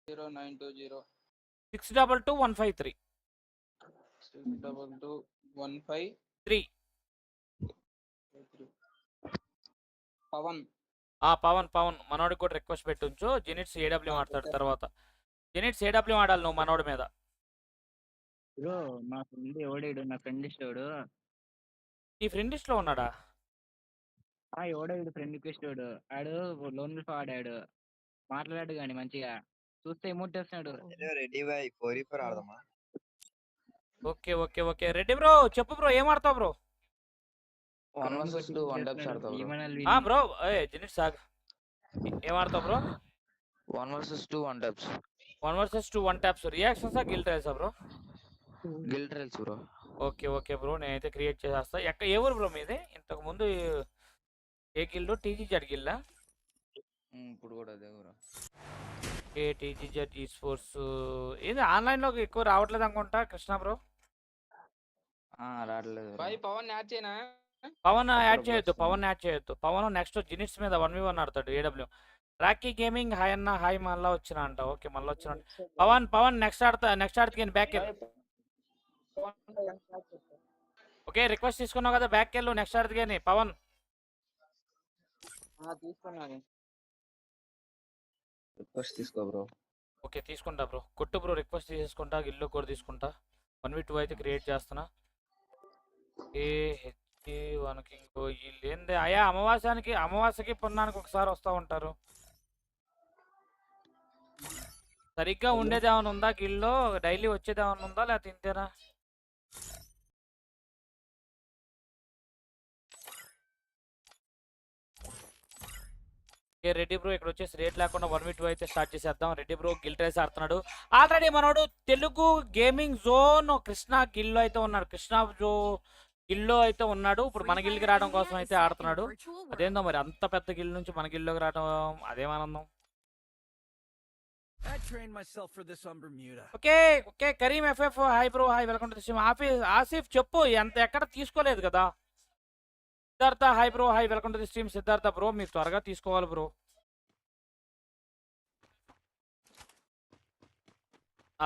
0920 622 153 622 పవన్ పవన్ మనోడికి కూడా రిక్వెస్ట్ పెట్టించు. జెనిట్స్ ఏడబ్ల్యూ ఆడతాడు తర్వాత. జెనిట్స్ ఏడబ్ల్యూ ఆడాలి నువ్వు మనోడి మీద. బ్రో మా ఫ్రెండ్ ఎవడాడు, నా ఫ్రెండ్ ఇష్టోడు. నీ ఫ్రెండ్ లిస్ట్ లో ఉన్నాడా? ఎవడాడు ఫ్రెండ్ రిక్వెస్ట్ ఆడు లోన్ ఆడాడు, మాట్లాడాడు కానీ మంచిగా చూస్తే ఎమౌంట్ వేస్తున్నాడు. రెడీ బై 4v4 ఆడదామా? Okay okay okay Reddy bro చెప్పు బ్రో, ఏం ఆడతావు బ్రో? 1 vs 2 1 taps ఆడతావు బ్రో. జెనిట్స్ ఆగ్, ఏం ఆడతావు bro? 1 vs 2 1 taps 1 vs 2 1 taps reactions guild ట్రైల్సా bro? Guild trials bro. Okay okay bro, నేనైతే క్రియేట్ చేసేస్తా. ఏ ఊరు బ్రో మీది? ఇంతకు ముందు ఏ గిల్డ్? టీజీజెడ్ గిల్డా? ఇప్పుడు కూడా అదే బ్రో. టీజీజెడ్ ఈ స్పోర్ట్స్ ఏది ఆన్లైన్లో ఎక్కువ రావట్లేదు అనుకుంటా కృష్ణ బ్రో. రావట్లేదు. పవన్ యాడ్ చేయనా? పవన్ యాడ్ చేయొద్దు. పవన్ నెక్స్ట్ జినిట్స్ మీద 1v1 ఆడతాడు ఏడబ్ల్యూ. రాకీ గేమింగ్ హాయ్ అన్న, హాయ్ మళ్ళా వచ్చిన అంట. ఓకే మళ్ళీ వచ్చిన. పవన్ నెక్స్ట్ ఆడితే బ్యాక్ వెళ్ళు. ఓకే రిక్వెస్ట్ తీసుకున్నావు కదా, బ్యాక్ వెళ్ళు. నెక్స్ట్ ఆడితే కానీ పవన్ తీసుకున్నాను. రిక్వెస్ట్ తీసుకో బ్రో. ఓకే తీసుకుంటా బ్రో, కొట్టు బ్రో. రిక్వెస్ట్ తీసుకుంటా, గిల్లో కూడా తీసుకుంటా. 1v2 అయితే క్రియేట్ చేస్తున్నా. మనకి ఇంకో వీళ్ళు ఏంది అయ్యా, అమావాస్యకి పున్నానికి ఒకసారి వస్తూ ఉంటారు. సరిగ్గా ఉండేది ఏమైనా ఉందా గిల్లో? డైలీ వచ్చేది ఏమైనా ఉందా లేకపోతే ఇంతేనా? రెడ్డి బ్రో ఇక్కడ వచ్చేసి రేట్ లేకుండా 1v2 అయితే స్టార్ట్ చేసేద్దాం. రెడ్డి బ్రో గిల్ ట్రేస్ ఆడుతున్నాడు ఆల్రెడీ. మనోడు తెలుగు గేమింగ్ జోన్ కృష్ణ గిల్లో అయితే ఉన్నాడు. గిల్లో అయితే ఉన్నాడు. ఇప్పుడు మన గిల్కి రావడం కోసం అయితే ఆడుతున్నాడు. అదేందో మరి అంత పెద్ద గిల్ నుంచి మన గిల్లోకి రావడం అదేమానందం. Okay okay Karim FF hi bro, hi welcome to the stream. Asif చెప్పు, ఎక్కడ తీసుకోలేదు కదా? Siddharth hi bro, hi welcome to the stream. Siddharth bro మీరు త్వరగా తీసుకోవాలి బ్రో.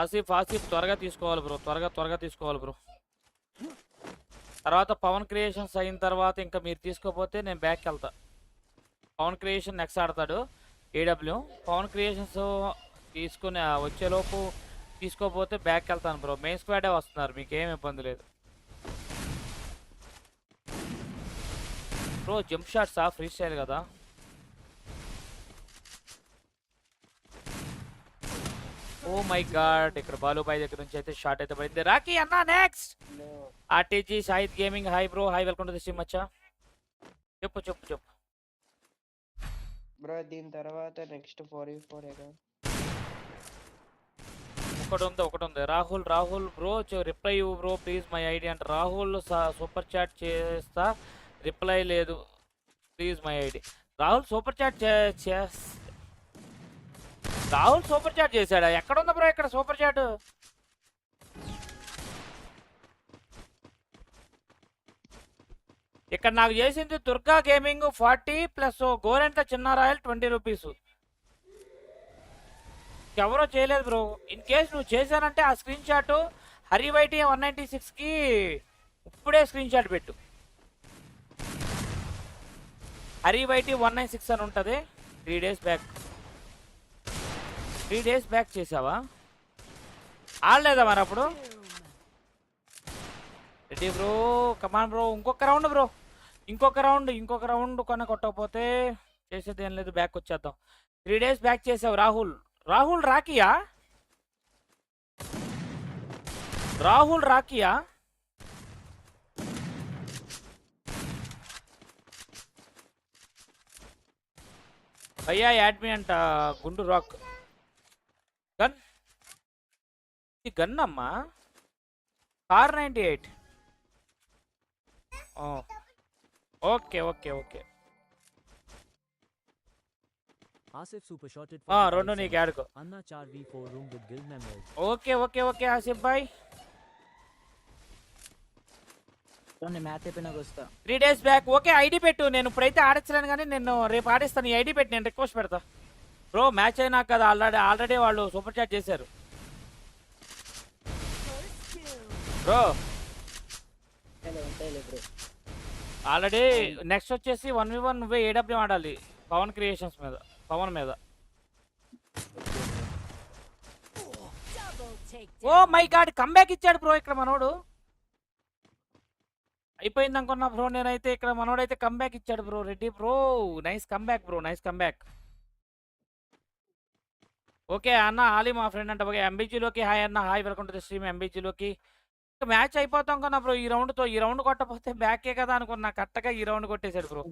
ఆసిఫ్ త్వరగా తీసుకోవాలి బ్రో, త్వరగా తీసుకోవాలి బ్రో. తర్వాత పవన్ క్రియేషన్స్ అయిన తర్వాత ఇంకా మీరు తీసుకోకపోతే నేను బ్యాక్కి వెళ్తా. పవన్ క్రియేషన్ నెక్స్ట్ ఆడతాడు ఏడబ్ల్యూ. పవన్ క్రియేషన్స్ తీసుకుని వచ్చేలోపు తీసుకోకపోతే బ్యాక్కి వెళ్తాను బ్రో. మెయిన్ స్క్వాడే వస్తున్నారు, మీకు ఏం ఇబ్బంది లేదు బ్రో. జంప్ షాట్సా ఫ్రీ స్టైల్ కదా? ఓ మై గాడ్, ఇక్కడ బాలుబాయ్ దగ్గర నుంచి అయితే షాట్ అయితే పడింది. రాకీ అన్న next. RTG Shahid gaming hi bro, hi welcome to the stream. మచ్చా చెప్పు బ్రో. దీని తర్వాత నెక్స్ట్ 4v4 ఒకటి ఉంది. రాహుల్ బ్రో రిప్లై ఇవ్వు బ్రో ప్లీజ్ మై ఐడి అంటే. రాహుల్ సూపర్ చాట్ చేస్తా, రిప్లై లేదు please my ID. Rahul super chat చేశాడా? ఎక్కడ ఉందా బ్రో ఇక్కడ సూపర్ చాట్? ఇక్కడ నాకు చేసింది దుర్గా గేమింగ్ 40 ప్లస్ గోరెంట చిన్న రాయల్ 20 రూపీస్. ఎవరో చేయలేదు బ్రో. ఇన్ కేస్ నువ్వు చేశానంటే ఆ స్క్రీన్ షాట్ హరివైటీ 196కి ఇప్పుడే స్క్రీన్ షాట్ పెట్టు. హరివైటీ 196 అని ఉంటుంది. 3 డేస్ బ్యాక్ చేసావా? ఆడలేదా మరి అప్పుడు? రెడీ బ్రో, కమాన్ బ్రో. ఇంకొక రౌండ్ కొన కొట్టకపోతే చేసేది ఏం లేదు, బ్యాక్ వచ్చేద్దాం. 3 డేస్ బ్యాక్ చేసావు రాహుల్ రాకియా? భయ్యా యాడ్మి అంట. గుండు రాక్ గన్ అమ్మా. Car 98. Okay Asif super shotted. రెండు నీకు ఆడుకో. Anna 4v4 room with guild members. Okay Asif boy. Match అయిపోయినాక వస్తా. 3 డేస్ బ్యాక్. ఓకే ఐడి పెట్టు. నేను ఇప్పుడైతే ఆడించలేను కానీ నేను రేపు ఆడిస్తాను. ఈ ఐడి పెట్టి నేను రిక్వెస్ట్ పెడతా. బ్రో మ్యాచ్ అయినాక కదా ఆల్రెడీ వాళ్ళు సూపర్ చాట్ చేశారు బ్రో. బ్రో ఆల్రెడీ నెక్స్ట్ వచ్చేసి 1v1 నువ్వే ఏడబ్ల్యూ ఆడాలి పవన్ క్రియేషన్స్ మీద, పవన్ మీద. ఓ మై గాడ్ కంబ్యాక్ ఇచ్చాడు బ్రో ఇక్కడ మనోడు. అయిపోయింది అనుకున్నా బ్రో నేనైతే, ఇక్కడ మనోడైతే కంబ్యాక్ ఇచ్చాడు bro. Reddy bro nice comeback bro, nice comeback. Okay అన్న ఆలీ మా ఫ్రెండ్ అంట. ఓకే ఎంబీజీలోకి హాయ్ అన్న, hi welcome to the stream ఎంబీజీలోకి. మ్యాచ్ అయిపోతాం కన్నా బ్రో ఈ రౌండ్తో. ఈ రౌండ్ కొట్టకపోతే బ్యాకే కదా అనుకున్నా, కరెక్ట్గా ఈ రౌండ్ కొట్టేశాడు బ్రో.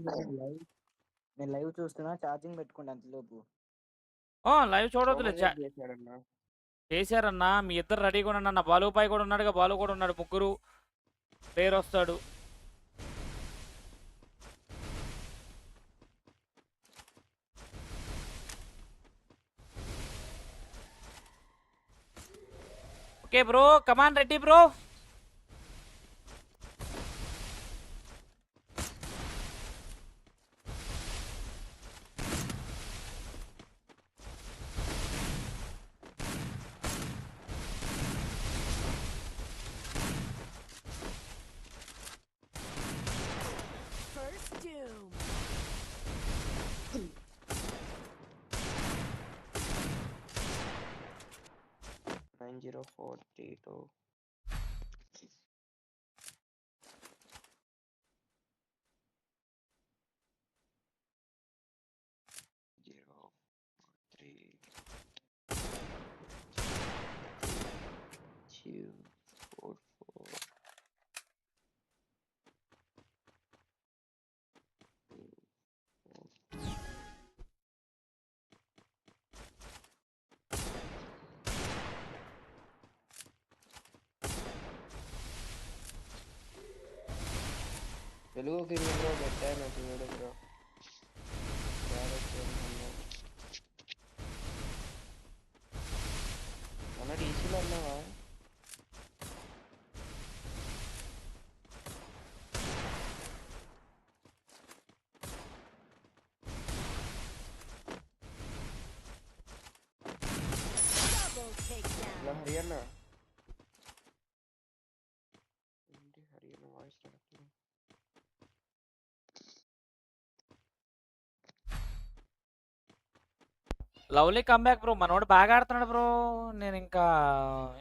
నేను లైవ్ చూస్తున్నా, ఛార్జింగ్ పెట్టుకుంటా అంతలోపు. లైవ్ చూడొద్దులే, చేశాడన్నా. చేశారన్నా. మీ ఇద్దరు రెడీగా ఉండండి అన్న. బాలుపాయ్ కూడా ఉన్నాడుగా, బాలు కూడా ఉన్నాడు, ముగ్గురు ప్లేయర్ వస్తాడు. Okay bro come on Reddy bro. First doom. Nine 0-4-3-2. Zero, 3, 2, 4, 4. Telugu కింగ్లో పెట్టాను చూడు బ్రో. మన డీసీలో అన్నావా? Double takedown. ఇలా హర్యానా ఏంటి హర్యానా వాయిస్ రావట్లేదు. Lovely comeback bro. మనోడు బాగా ఆడుతున్నాడు బ్రో. నేను ఇంకా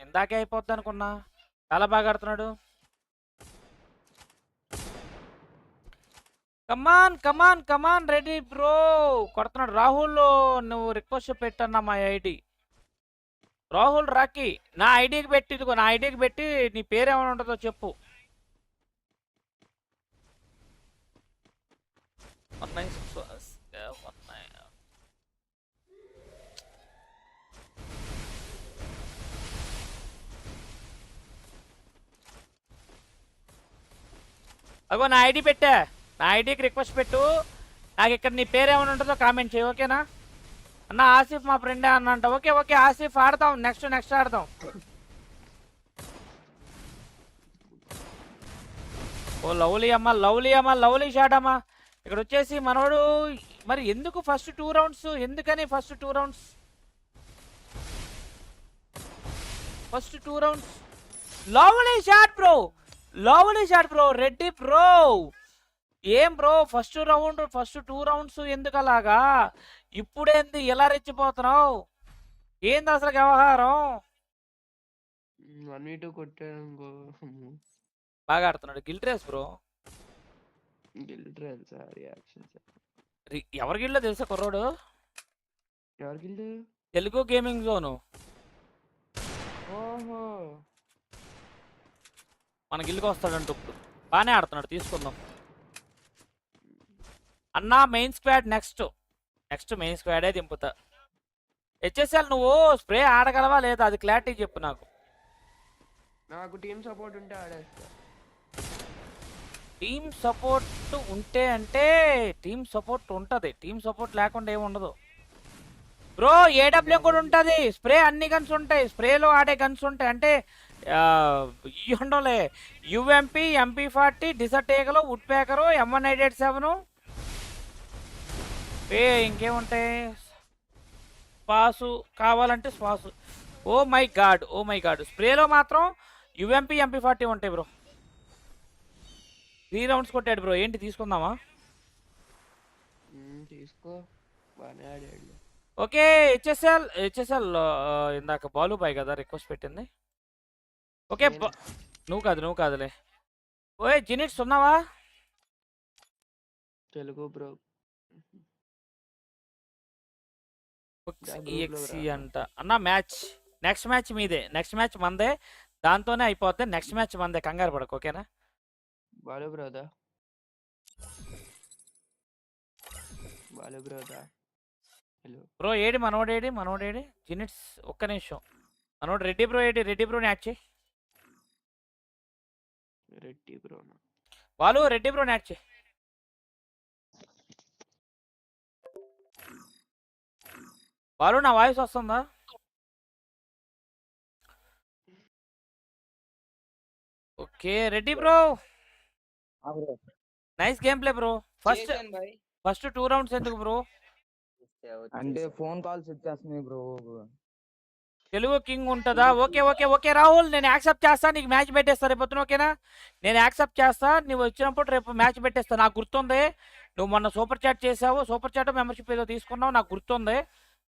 ఇందాకే అయిపోద్ది అనుకున్నా, చాలా బాగా ఆడుతున్నాడు. కమాన్ కమాన్ కమాన్ రెడీ బ్రో కొడుతున్నాడు. రాహుల్ నువ్వు రిక్వెస్ట్ పెట్టన్నా మా ఐడి. రాహుల్ రాకీ నా ఐడికి పెట్టి, ఇదిగో నా ఐడికి పెట్టి నీ పేరు ఏమైనా ఉంటుందో చెప్పు. 19 అగో నా ఐడి పెట్టా, నా ఐడికి రిక్వెస్ట్ పెట్టు. నాకు ఇక్కడ నీ పేరు ఏమైనా ఉంటుందో కామెంట్ చేయి, ఓకేనా అన్న. ఆసిఫ్ మా ఫ్రెండే అన్న అంట. ఓకే ఓకే ఆసిఫ్ ఆడతాం, నెక్స్ట్ ఆడతాం. ఓ లవ్లీ అమ్మ, లవ్లీ అమ్మ, లవ్లీ షాట్ అమ్మ. ఇక్కడ వచ్చేసి మనోడు మరి ఎందుకు ఫస్ట్ 2 రౌండ్స్, ఎందుకని first 2 rounds, first 2 rounds. Lovely shot bro, lovely shot bro. Reddy bro ఏం bro first round, first 2 rounds ఎందుకు అలాగా? ఇప్పుడేంది ఎలా రెచ్చిపోతున్నావు? ఏంది అసలు వ్యవహారం? 1v2 కొట్టాను. బాగా ఆడుతున్నాడు గిల్ట్ రేస్ బ్రో. గిల్డ్ తెలుసా రియాక్షన్స్? ఎవరి గిల్డో తెలుసా కుర్రోడు? ఎవరి గిల్డ్? Telugu gaming zone. ఓహో మన గిల్లుకి వస్తాడంట ఇప్పుడు. బాగానే ఆడుతున్నాడు, తీసుకుందాం అన్నా. మెయిన్ స్క్వాడ్ నెక్స్ట్ మెయిన్ స్క్వాడే దింపుతా. హెచ్ఎస్ఎల్ నువ్వు స్ప్రే ఆడగలవా లేదా, అది క్లారిటీ చెప్పు నాకు. నాకు టీమ్ సపోర్ట్ ఉంటే ఆడేస్తా. టీమ్ సపోర్ట్ ఉంటే అంటే టీమ్ సపోర్ట్ ఉంటుంది, టీమ్ సపోర్ట్ లేకుండా ఏమి ఉండదు బ్రో. ఏడబ్ల్యూ కూడా ఉంటుంది, స్ప్రే అన్ని గన్స్ ఉంటాయి, స్ప్రేలో ఆడే గన్స్ ఉంటాయి. అంటే ఇవి ఉండలే, యుఎంపీ, MP40, డిసర్టేగలు, వుడ్ ప్యాకరు, M187 ఇంకేముంటాయి. స్పాసు కావాలంటే SPAS. Oh my god, oh my god. స్ప్రేలో మాత్రం యుఎంపీ MP40 ఉంటాయి బ్రో. 3 రౌండ్స్ కొట్టాడు బ్రో. ఏంటి తీసుకుందామా? తీసుకో, బాగానే ఆడాడు. ఓకే, హెచ్ఎస్ఎల్ ఇందాక బాలుబాయ్ కదా రిక్వెస్ట్ పెట్టింది. ఓకే నువ్వు కాదులే. ఓయ్ జినిట్స్ ఉన్నావా? తెలుగు బ్రో. EXE అంట అన్న. నెక్స్ట్ మ్యాచ్ మీదే, నెక్స్ట్ మ్యాచ్ మందే, దాంతోనే అయిపోద్ది. నెక్స్ట్ మ్యాచ్ మందే, కంగారు పడకు ఓకేనా? బాలు బ్రోదా, హలో బ్రో మనోడేడి జినిట్స్. ఒక్క నిమిషం. మనోడు రెడ్డి బ్రోని యాడ్ చేయి. రెడ్డి బ్రోనా? వాళ్ళు రెడ్డి బ్రోని యాడ్ చేయి. వాళ్ళు నా వాయిస్ వస్తుందా? Okay Reddy bro, nice game play bro. First 2 rounds ఎందుకు బ్రో? అంటే ఫోన్ కాల్స్ వచ్చేస్తున్నాయి బ్రో. తెలుగు కింగ్ ఉంటుందా? ఓకే రాహుల్, నేను యాక్సెప్ట్ చేస్తా. నీకు మ్యాచ్ పెట్టేస్తా రేపు పొద్దున ఓకేనా? నేను యాక్సెప్ట్ చేస్తా. నువ్వు వచ్చినప్పుడు రేపు మ్యాచ్ పెట్టేస్తా. నాకు గుర్తుంది, నువ్వు మొన్న సూపర్ చాట్ చేసావు. సూపర్ చాట్ మెంబర్షిప్ ఏదో తీసుకున్నావు, నాకు గుర్తుంది.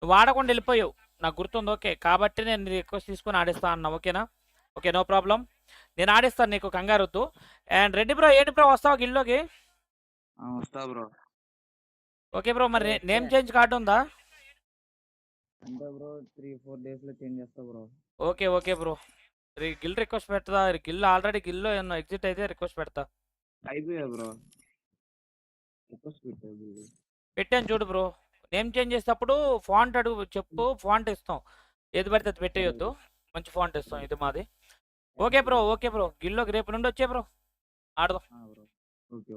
నువ్వు ఆడకుండా వెళ్ళిపోయావు, నాకు గుర్తుంది. ఓకే, కాబట్టి నేను రిక్వెస్ట్ తీసుకొని ఆడిస్తా అన్నా ఓకేనా? ఓకే, నో ప్రాబ్లం, నేను ఆడిస్తాను, నీకు కంగారు వద్దు. అండ్ రెడ్డి బ్రో, ఏంటి బ్రో వస్తావా గిల్లోకి? వస్తా బ్రో. ఓకే బ్రో, మరి నేమ్ చేంజ్ కార్డు ఉందా? అంటే బ్రో 3-4 days లో చేంజ్ చేస్తా bro. Okay bro, Gill request పెడతా. గిల్ ఆల్రెడీ గిల్లో ఎగ్జిట్ అయితే రిక్వెస్ట్ పెడతా. అయిపోయా బ్రో, రిక్వెస్ట్ పెట్టాను చూడు బ్రో. నేమ్ చేంజ్ చేసేటప్పుడు ఫాంట్ అడుగు, చెప్పు, ఫాంట్ ఇస్తాం. ఏది పడితే అది పెట్టేయొద్దు, మంచి ఫాంట్ ఇస్తాం. ఇది మాది. ఓకే బ్రో గిల్లోకి రేపు నుండి వచ్చే బ్రో, ఆడదాం. ఓకే.